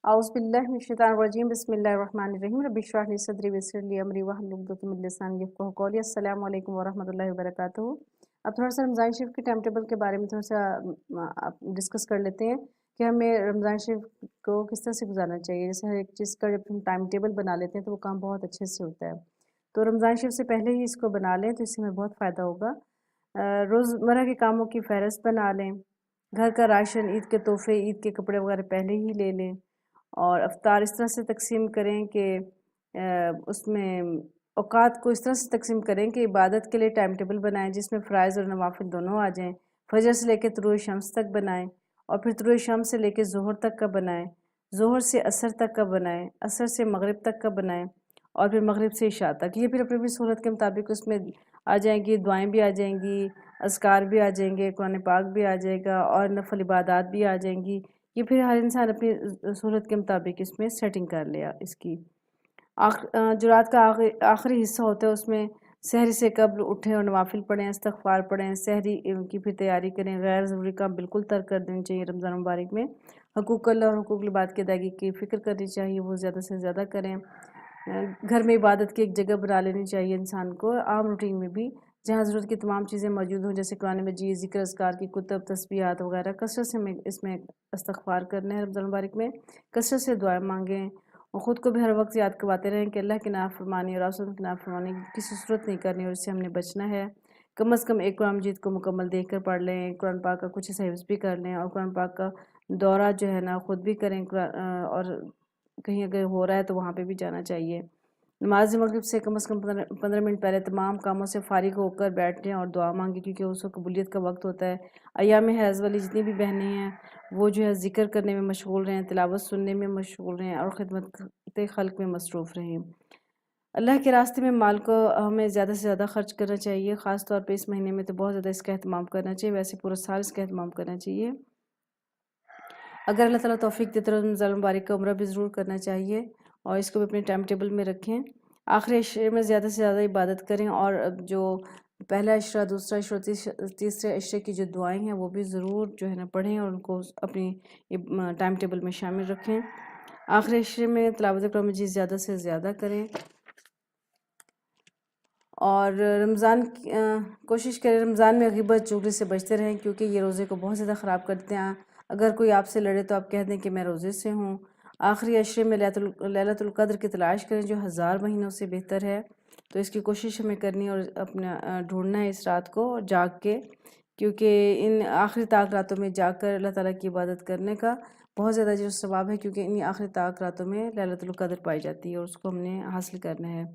अऊज़ु बिल्लाहि मिनश्शैतानिर्रजीम बिस्मिल्लाहिर्रहमानिर्रहीम रब्बि इश्रह ली सदरी वयस्सिर ली अमरी वहलुल उक़दतम मिन लिसानी यफ़क़हू क़ौली। अस्सलामु अलैकुम वरहमतुल्लाहि वबरकातुहू। अब थोड़ा सा रमज़ान शरीफ के टाइम टेबल के बारे में थोड़ा सा डिस्कस कर लेते हैं कि हमें रमज़ान शरीफ को किस तरह से गुजारना चाहिए। जैसे हर एक चीज़ का जब हम टाइम टेबल बना लेते हैं तो वो काम बहुत अच्छे से होता है। तो रमज़ान शरीफ से पहले ही इसको बना लें तो इससे हमें बहुत फ़ायदा होगा। रोज़मर्रा के कामों की फ़हरिस्त बना लें, घर का राशन, ईद के तोहफ़े, ईद के कपड़े वगैरह पहले ही ले लें और इफ्तार इस तरह से तक़सीम करें कि उसमें औक़ात को इस तरह से तक़सीम करें कि इबादत के लिए टाइम टेबल बनाएँ जिसमें फ़राइज़ और नवाफ़िल दोनों आ जाएँ। फ़जर से लेके तुलूए शम्स तक बनाएँ और फिर तुलूए शम्स से लेके ज़ोहर तक का बनाएँ, ज़ोहर से असर तक का बनाएँ, असर से मग़रिब तक का बनाएँ और फिर मग़रिब से इशा तक। ये फिर अपनी-अपनी सहूलत के मुताबिक उसमें आ जाएँगी, दुआएँ भी आ जाएँगी, अज़कार भी आ जाएँगे, कुरान पाक भी आ जाएगा और नफ़ल इबादत भी आ जाएँगी। ये फिर हर इंसान अपनी सहूलत के मुताबिक इसमें सेटिंग कर ले इसकी। जो रात का आखिरी हिस्सा होता है उसमें सहरी से कब्ल उठें और नवाफ़िल पढ़ें, इस्तिग़फ़ार पढ़ें, सहरी की फिर तैयारी करें। गैर ज़रूरी काम बिल्कुल तर्क कर देने चाहिए रमज़ान मुबारक में। हुकूक़ अल्लाह और हुकूक़ुल इबाद की अदायगी की फ़िक्र करनी चाहिए, वो ज़्यादा से ज़्यादा करें। घर में इबादत की एक जगह बना लेनी चाहिए इंसान को, आम रूटीन में भी, जहाँ ज़रूरत की तमाम चीज़ें मौजूद हों, जैसे कुरान मजीद, ज़िक्र अज़कार की कुतुब, तस्बीहात वगैरह। कसरत से हमें इसमें इस्तिग़फ़ार करना है रमज़ान मुबारक में, कसरत से दुआएँ मांगें और ख़ुद को भी हर वक्त याद करवाते रहें कि अल्लाह की नाफ़रमानी और रसूल की नाफ़रमानी की किसी सूरत नहीं करनी और इससे हमने बचना है। कम से कम एक कुरान मजीद को मुकम्मल देख कर पढ़ लें, कुरान पाक का कुछ हिस्सा हिफ्ज़ भी कर लें और कुरान पाक का दौरा जो है ना ख़ुद भी करें। और कहीं अगर हो रहा है तो वहाँ पे भी जाना चाहिए। नमाज़ मग़रिब से कम 15 मिनट पहले तमाम कामों से फ़ारिग़ होकर बैठ जाएँ और दुआ मांगें क्योंकि उस वक़्त कबूलियत का वक्त होता है। अय्याम हैज़ वाली जितनी भी बहनें हैं वो जो है ज़िक्र करने में मशगूल रहें, तिलावत सुनने में मशगूल रहें और ख़िदमत ख़ल्क़ में मसरूफ़ रहें। अल्लाह के रास्ते में माल को हमें ज़्यादा से ज़्यादा ख़र्च करना चाहिए, ख़ास तौर पे इस महीने में तो बहुत ज़्यादा इसका एहतमाम करना चाहिए, वैसे पूरा साल इसका एहतमाम करना चाहिए। अगर अल्लाह ताला तौफ़ीक दे तो रमज़ान मुबारक का उम्रा भी ज़रूर करना चाहिए और इसको भी अपने टाइम टेबल में रखें। आखिरी अशरे में ज़्यादा से ज़्यादा इबादत करें और जो पहला अशरा, दूसरा अशरा, तीसरे अशरे की जो दुआएँ हैं वो भी ज़रूर जो है ना पढ़ें और उनको अपनी टाइम टेबल में शामिल रखें। आखिरी अशरे में तिलावत कुरान मजीद ज़्यादा से ज़्यादा करें और कोशिश करें रमज़ान में ग़ीबत चुगली से बचते रहें क्योंकि ये रोज़े को बहुत ज़्यादा ख़राब करते हैं। अगर कोई आपसे लड़े तो आप कह दें कि मैं रोज़े से हूँ। आखिरी अशरे में लैलतुल क़द्र की तलाश करें जो 1000 महीनों से बेहतर है। तो इसकी कोशिश हमें करनी और अपना ढूँढना है इस रात को जाग के, क्योंकि इन आखिरी ताक रातों में जाग कर अल्लाह ताला की इबादत करने का बहुत ज़्यादा जो सवाब है, क्योंकि इन्हीं आखिरी ताक रातों में लैलतुल क़द्र पाई जाती है और उसको हमने हासिल करना है।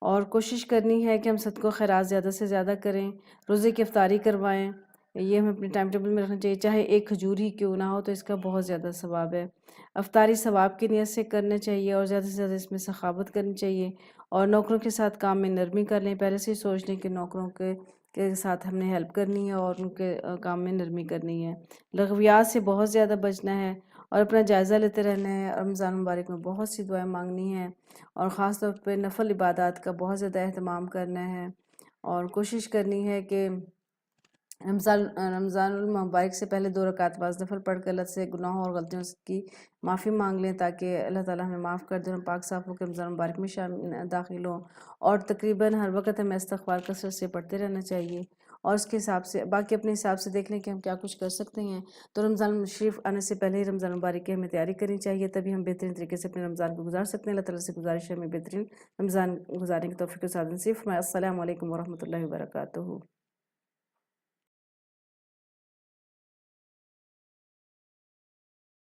और कोशिश करनी है कि हम सदक़ा खैरात ज़्यादा से ज़्यादा करें, रोज़े की इफ्तारी करवाएँ, ये हमें अपने टाइम टेबल में रखना चाहिए। चाहे एक खजूर ही क्यों ना हो तो इसका बहुत ज़्यादा सवाब है। इफ्तारी सवाब की नीयत से करना चाहिए और ज़्यादा से ज़्यादा इसमें सखावत करनी चाहिए और नौकरों के साथ काम में नरमी कर लें। पहले से ही सोच लें कि नौकरों के साथ हमने हेल्प करनी है और उनके काम में नरमी करनी है। लग़वियात से बहुत ज़्यादा बचना है और अपना जायज़ा लेते रहना है। रमज़ान मुबारक में बहुत सी दुआएँ मांगनी हैं और ख़ास तौर पे नफ़ल इबादत का बहुत ज़्यादा एहतमाम करना है और कोशिश करनी है कि रमज़ानुल मुबारक से पहले 2 रकात नमाज़ नफ़ल पढ़ कर अल्लाह से गुनाहों और गलतियों की माफ़ी मांग लें ताकि अल्लाह ताला हमें माफ़ कर दे और पाक साफ़ होकर रमज़ान मुबारक में दाखिल हों। और तकरीबन हर वक्त हमें इस्तिग़फ़ार कसरत से पढ़ते रहना चाहिए और उसके हिसाब से बाकी अपने हिसाब से देख लें कि हम क्या कुछ कर सकते हैं। तो रमज़ान शरीफ आने से पहले ही रमज़ान मुबारक की हमें तैयारी करनी चाहिए, तभी हम बेहतरीन तरीके से अपने रमज़ान को गुजार सकते हैं। अल्लाह ताला से गुज़ारिश है हमें बेहतरीन रमज़ान गुज़ारने की तौफ़ीक़ और सादत नसीब फरमाए। अस्सलामु अलैकुम वरहमतुल्लाहि वबरकातुहू।